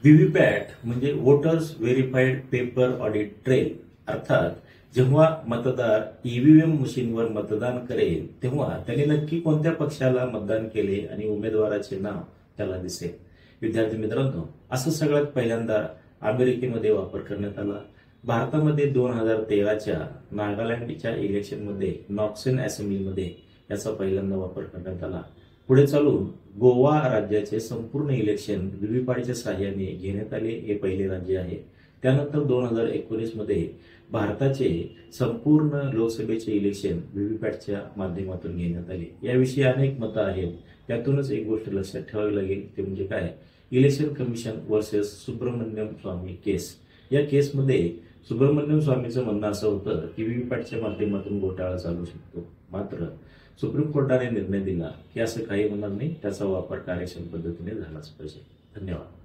VVPAT म्हणजे voters verified paper audit trail, अर्थात जेव्हा मतदार ईव्हीएम मशीनवर मतदान करेल तेव्हा त्यांनी नक्की कोणत्या पक्षाला मतदान केले आणि उमेदवाराचे नाव त्याला दिसेल. विद्यार्थी मित्रांनो, असं सगळ्यात पहिल्यांदा अमेरिकेमध्ये वापर करण्यात आला. भारतामध्ये 2013च्या नागालँडच्या इलेक्शनमध्ये नॉक्सन असेंब्लीमध्ये याचा पहिल्यांदा वापर करण्यात आला. पुढे चालून गोवा राज्याचे संपूर्ण इलेक्शन व्हीव्हीपॅटच्या साहाय्याने घेण्यात आले. हे पहिले राज्य आहे. त्यानंतर 2019 मध्ये भारताचे संपूर्ण लोकसभेचे इलेक्शन व्हीव्हीपॅटच्या माध्यमातून घेण्यात आले. याविषयी अनेक मतं आहेत. त्यातूनच एक गोष्ट लक्षात ठेवावी लागेल, ते म्हणजे काय, इलेक्शन कमिशन वर्सेस सुब्रमण्यम स्वामी केस. या केसमध्ये सुब्रमण्यम स्वामीचं म्हणणं असं होतं की व्हीव्हीपॅटच्या माध्यमातून घोटाळा चालू शकतो. मात्र सुप्रीम कोर्टाने निर्णय दिला की असं काही होणार नाही, त्याचा वापर कार्यक्षम पद्धतीने झालाच पाहिजे. धन्यवाद.